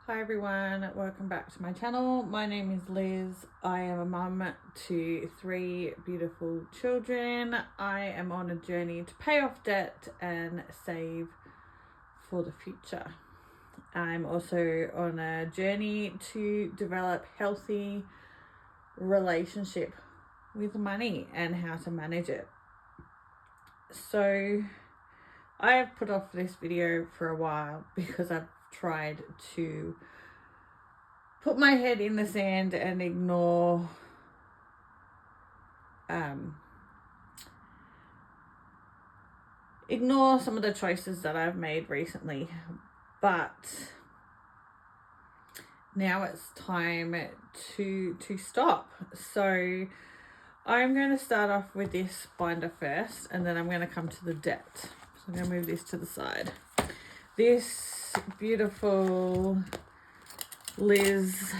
Hi everyone, welcome back to my channel. My name is Liz. I am a mum to 3 beautiful children. I am on a journey to pay off debt and save for the future. I'm also on a journey to develop healthy relationship with money and how to manage it. So I have put off this video for a while because I've tried to put my head in the sand and ignore some of the choices that I've made recently, but now it's time to stop. So I'm going to start off with this binder first, and then I'm going to come to the debt. So I'm going to move this to the side. This beautiful Liz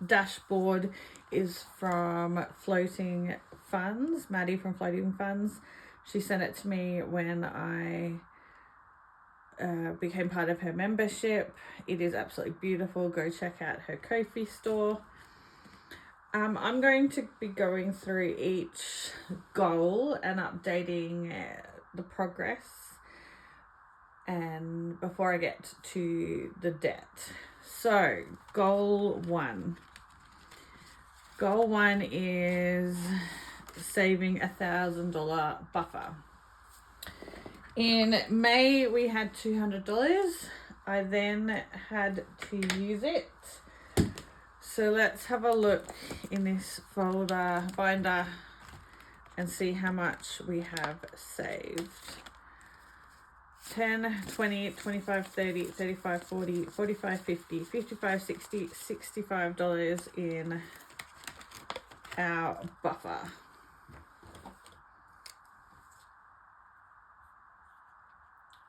dashboard is from Floating Funds, Maddie from Floating Funds. She sent it to me when I became part of her membership. It is absolutely beautiful. Go check out her Ko-fi store. I'm going to be going through each goal and updating the progress, and before I get to the debt. So goal 1. Goal 1 is saving $1,000 buffer. In May we had $200. I then had to use it. So let's have a look in this binder and see how much we have saved. 10, 20, 25, 30, 35, 40, 45, 50, 55, 60, $65 in our buffer.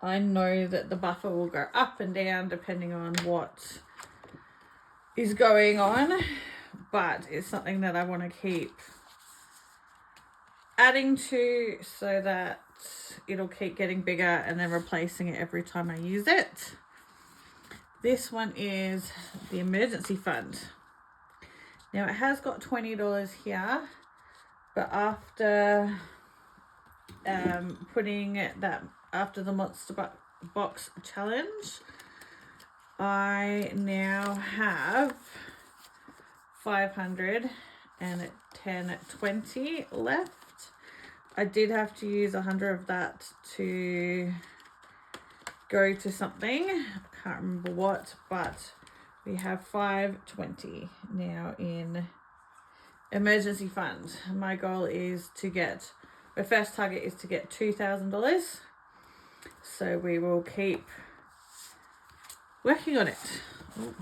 I know that the buffer will go up and down depending on what is going on, but it's something that I want to keep adding to so that it'll keep getting bigger and then replacing it every time I use it. This one is the emergency fund. Now it has got $20 here, but after putting that after the Monster Box challenge, I now have 510.20 left. I did have to use 100 of that to go to something. I can't remember what, but we have 520 now in emergency fund. My goal is to get, my first target is to get $2,000. So we will keep working on it. Oh,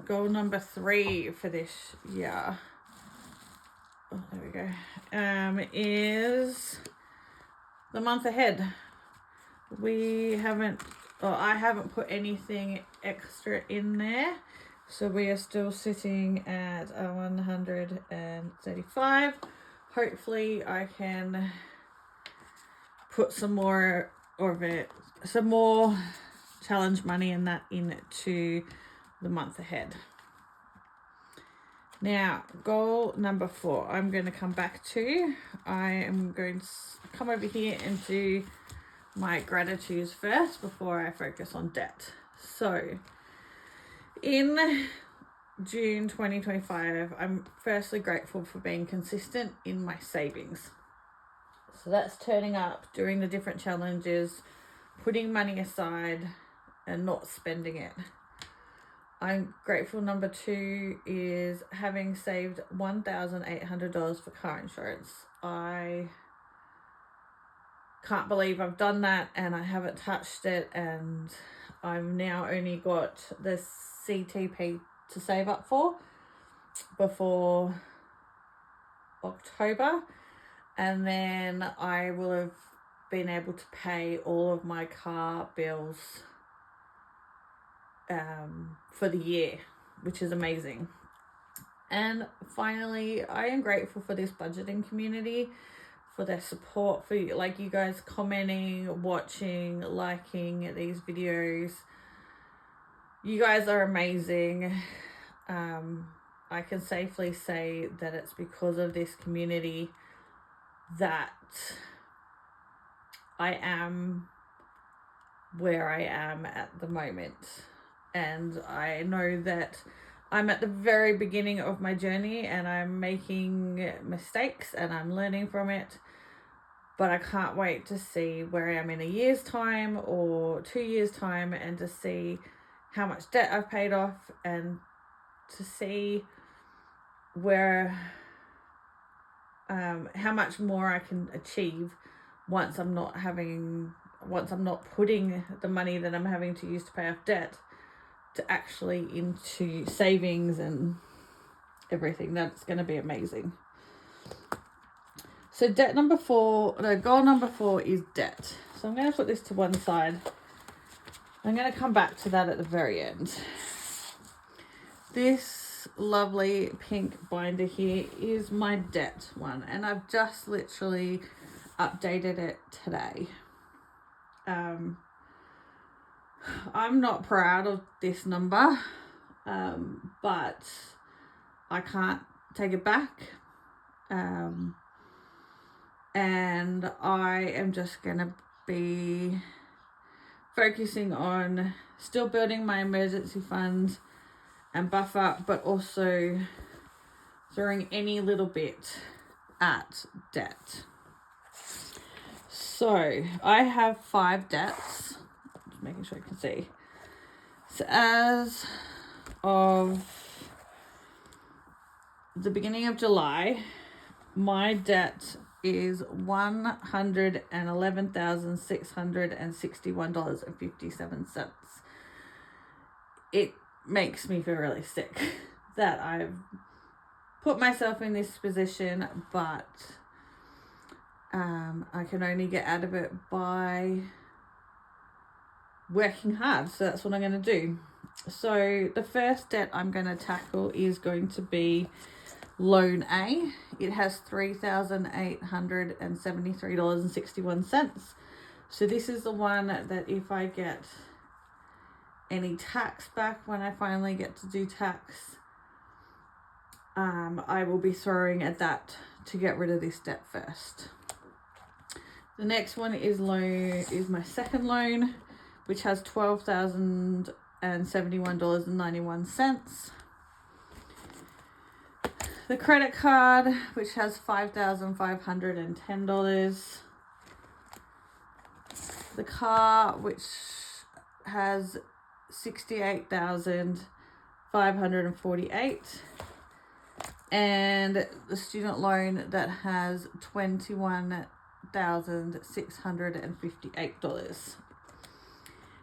goal number 3 for this year, oh, there we go, is the month ahead. I haven't put anything extra in there, so we are still sitting at 135. Hopefully I can put some more challenge money in that into the month ahead. Now, goal number 4, I'm going to come back to. I am going to come over here and do my gratitudes first before I focus on debt. So, in June 2025, I'm firstly grateful for being consistent in my savings. So that's turning up, doing the different challenges, putting money aside and not spending it. I'm grateful number 2 is having saved $1,800 for car insurance. I can't believe I've done that and I haven't touched it, and I've now only got the CTP to save up for before October, and then I will have been able to pay all of my car bills for the year, which is amazing. And finally, I am grateful for this budgeting community for their support, for like you guys commenting, watching, liking these videos. You guys are amazing. I can safely say that it's because of this community that I am where I am at the moment. And I know that I'm at the very beginning of my journey and I'm making mistakes and I'm learning from it. But I can't wait to see where I am in a year's time or 2 years' time, and to see how much debt I've paid off, and to see where how much more I can achieve once I'm not putting the money that I'm having to use to pay off debt to actually into savings and everything. That's going to be amazing. So goal number 4 is debt. So I'm going to put this to one side. I'm going to come back to that at the very end. This lovely pink binder here is my debt one, and I've just literally updated it today. I'm not proud of this number, but I can't take it back. And I am just going to be focusing on still building my emergency fund and buffer, but also throwing any little bit at debt. So I have 5 debts, just making sure you can see. So as of the beginning of July, my debt is $111,661.57. It makes me feel really sick that I've put myself in this position, but I can only get out of it by working hard. So that's what I'm going to do. So the first debt I'm going to tackle is going to be Loan A. It has $3,873.61. So this is the one that if I get any tax back when I finally get to do tax, I will be throwing at that to get rid of this debt first. The next one is my second loan, which has $12,071.91. The credit card, which has $5,510. The car, which has $68,548. And the student loan that has $21,658.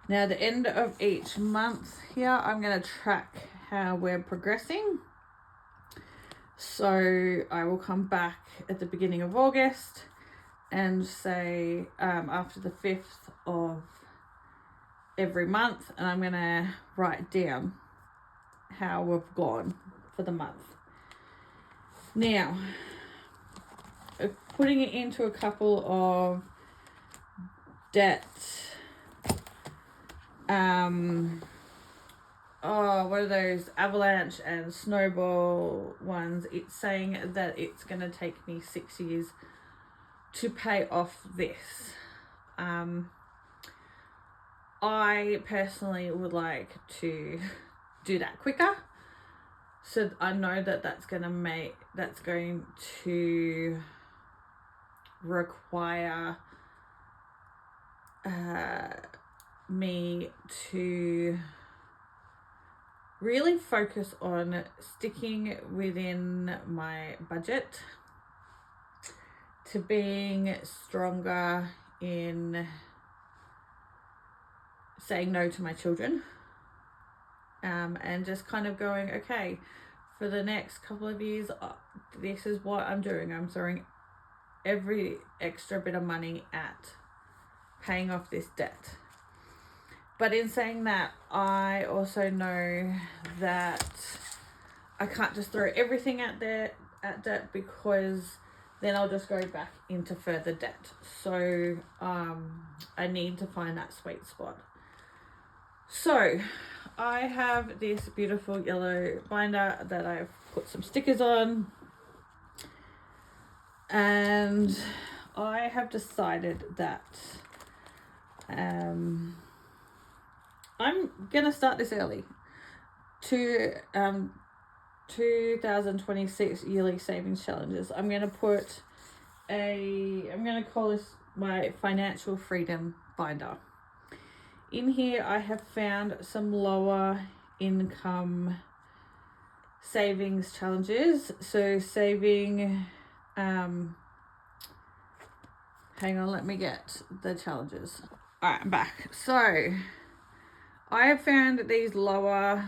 Now, at the end of each month here, I'm going to track how we're progressing. So I will come back at the beginning of August and say after the 5th of every month, and I'm going to write down how we've gone for the month. Now, putting it into a couple of debt, what are those, avalanche and snowball ones. It's saying that it's going to take me 6 years to pay off this. I personally would like to do that quicker, so I know that that's going to require me to really focus on sticking within my budget, to being stronger in saying no to my children, and just kind of going, okay, for the next couple of years, this is what I'm doing. I'm throwing every extra bit of money at paying off this debt. But in saying that, I also know that I can't just throw everything at debt, because then I'll just go back into further debt. So I need to find that sweet spot. So I have this beautiful yellow binder that I've put some stickers on, and I have decided that I'm gonna start this early to 2026 yearly savings challenges. I'm gonna call this my financial freedom binder. In here I have found some lower income savings challenges. So saving hang on, let me get the challenges. All right, I'm back. So I have found these lower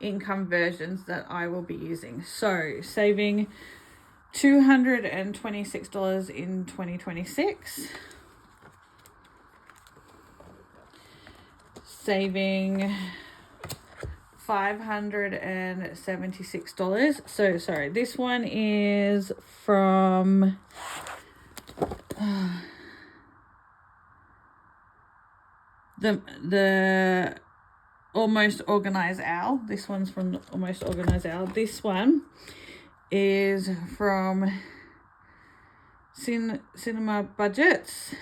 income versions that I will be using. So saving $226 in 2026, saving $576. So sorry, this one is from the Almost Organized Owl. This one's from the Almost Organized Owl. This one is from Cinema Budgets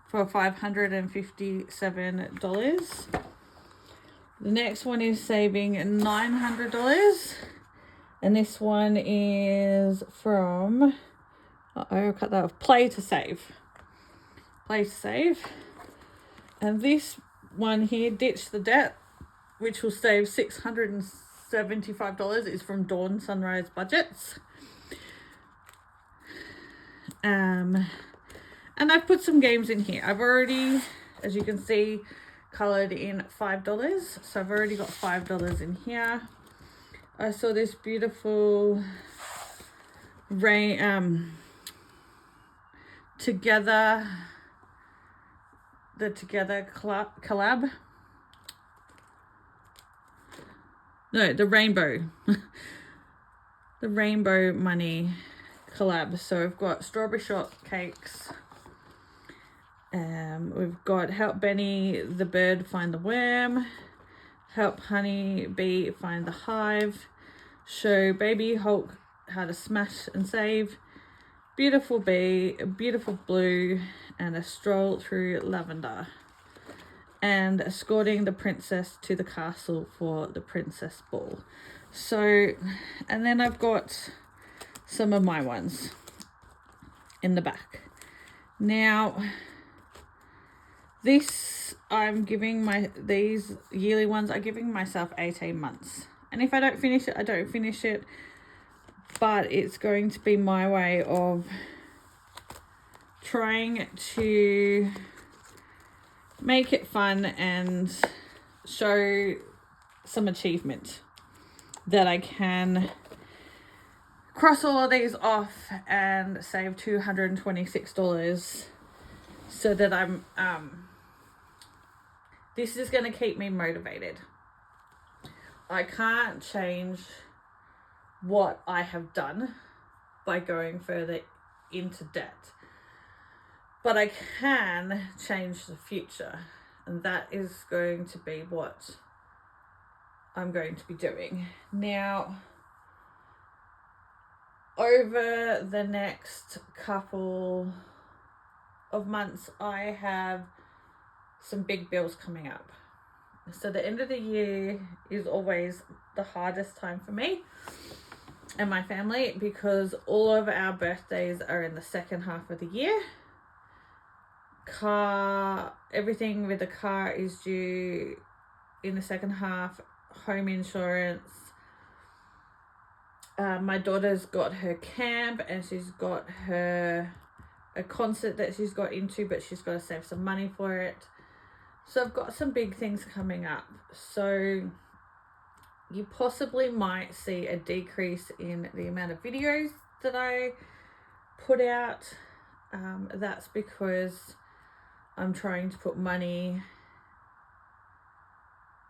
for $557. The next one is saving $900, and this one is from I'll cut that off. Play to Save. And this one here, Ditch the Debt, which will save $675, is from Dawn Sunrise Budgets. And I've put some games in here. I've already, as you can see, colored in $5. So I've already got $5 in here. I saw this beautiful Together collab. No, the Rainbow. The Rainbow Money collab. So we've got Strawberry Shortcakes. We've got Help Benny the Bird Find the Worm. Help Honey Bee Find the Hive. Show Baby Hulk how to smash and save. Beautiful Bee, Beautiful Blue, and A Stroll Through Lavender. And escorting the princess to the castle for the princess ball. So, and then I've got some of my ones in the back. Now, these yearly ones, I'm giving myself 18 months. And if I don't finish it, I don't finish it. But it's going to be my way of trying to make it fun and show some achievement that I can cross all of these off and save $226, so that I'm this is going to keep me motivated. I can't change what I have done by going further into debt, but I can change the future, and that is going to be what I'm going to be doing. Now, over the next couple of months, I have some big bills coming up. So the end of the year is always the hardest time for me and my family, because all of our birthdays are in the second half of the year. Everything with the car is due in the second half. Home insurance. My daughter's got her camp, and she's got a concert that she's got into, but she's got to save some money for it. So I've got some big things coming up. So you possibly might see a decrease in the amount of videos that I put out. That's because I'm trying to put money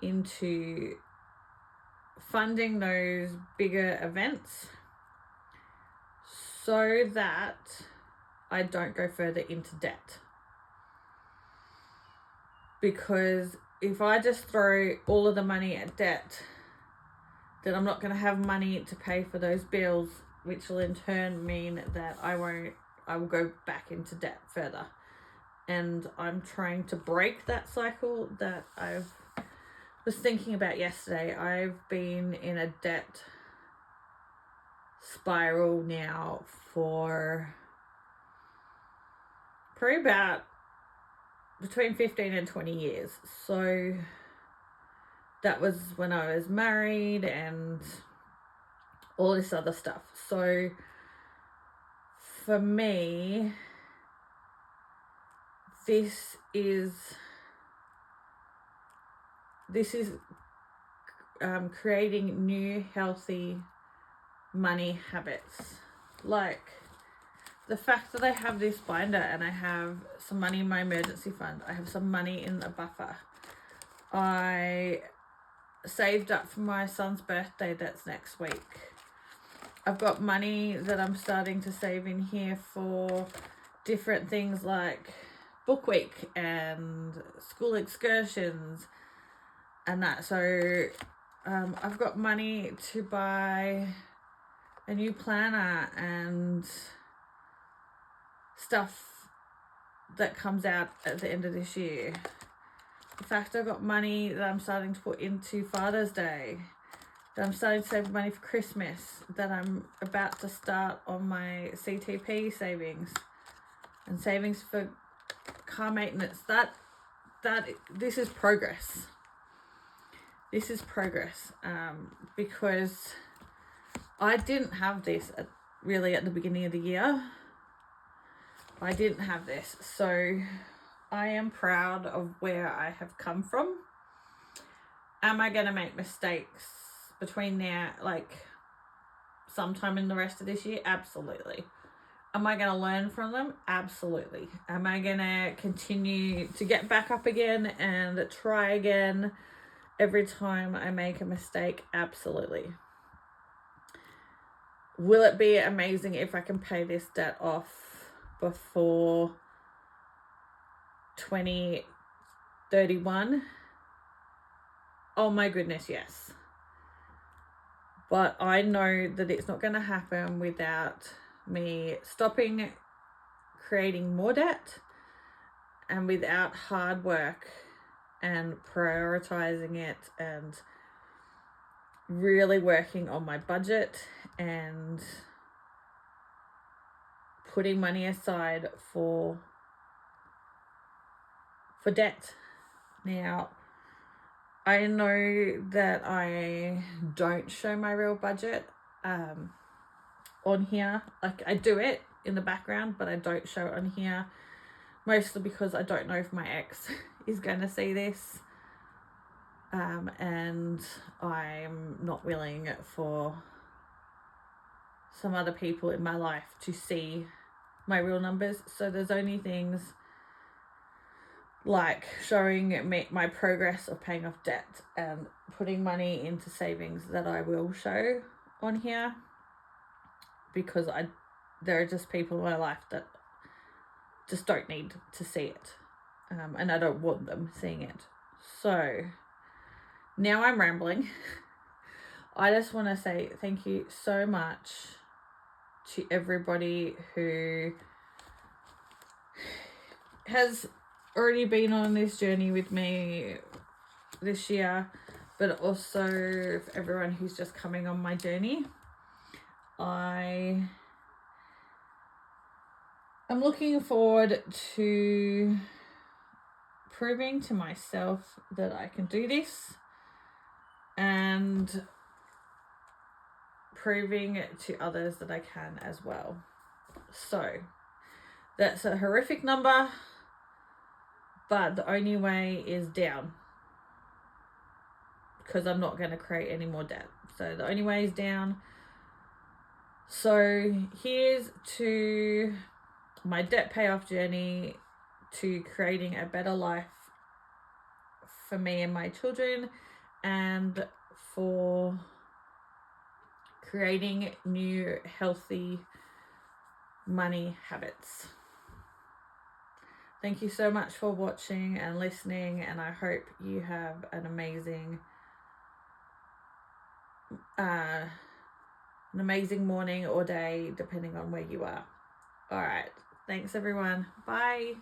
into funding those bigger events. so that I don't go further into debt. Because if I just throw all of the money at debt, then I'm not going to have money to pay for those bills, which will in turn mean that I will go back into debt further. And I'm trying to break that cycle that I was thinking about yesterday. I've been in a debt spiral now for probably about between 15 and 20 years. So that was when I was married and all this other stuff. So for me, this is creating new healthy money habits. Like the fact that I have this binder and I have some money in my emergency fund, I have some money in a buffer, I saved up for my son's birthday that's next week. I've got money that I'm starting to save in here for different things like book week and school excursions and that. So I've got money to buy a new planner and stuff that comes out at the end of this year. In fact, I've got money that I'm starting to put into Father's Day, that I'm starting to save money for Christmas, that I'm about to start on my CTP savings and savings for car maintenance. This is progress. This is progress, because I didn't have this really at the beginning of the year. I didn't have this, so I am proud of where I have come from. Am I going to make mistakes between now, like sometime in the rest of this year? Absolutely. Am I going to learn from them? Absolutely. Am I going to continue to get back up again and try again every time I make a mistake? Absolutely. Will it be amazing if I can pay this debt off before 2031? Oh my goodness, yes. But I know that it's not going to happen without me stopping creating more debt and without hard work and prioritizing it and really working on my budget and putting money aside for debt. Now, I know that I don't show my real budget on here. Like, I do it in the background, but I don't show it on here, mostly because I don't know if my ex is going to see this, and I'm not willing for some other people in my life to see my real numbers. So there's only things like showing me my progress of paying off debt and putting money into savings that I will show on here, because there are just people in my life that just don't need to see it, and I don't want them seeing it. So now I'm rambling. I just want to say thank you so much to everybody who has already been on this journey with me this year, but also for everyone who's just coming on my journey. I am looking forward to proving to myself that I can do this and proving to others that I can as well. So that's a horrific number, but the only way is down, because I'm not going to create any more debt. So the only way is down. So here's to my debt payoff journey, to creating a better life for me and my children, and for creating new healthy money habits. Thank you so much for watching and listening, and I hope you have an amazing morning or day, depending on where you are. All right. Thanks, everyone. Bye.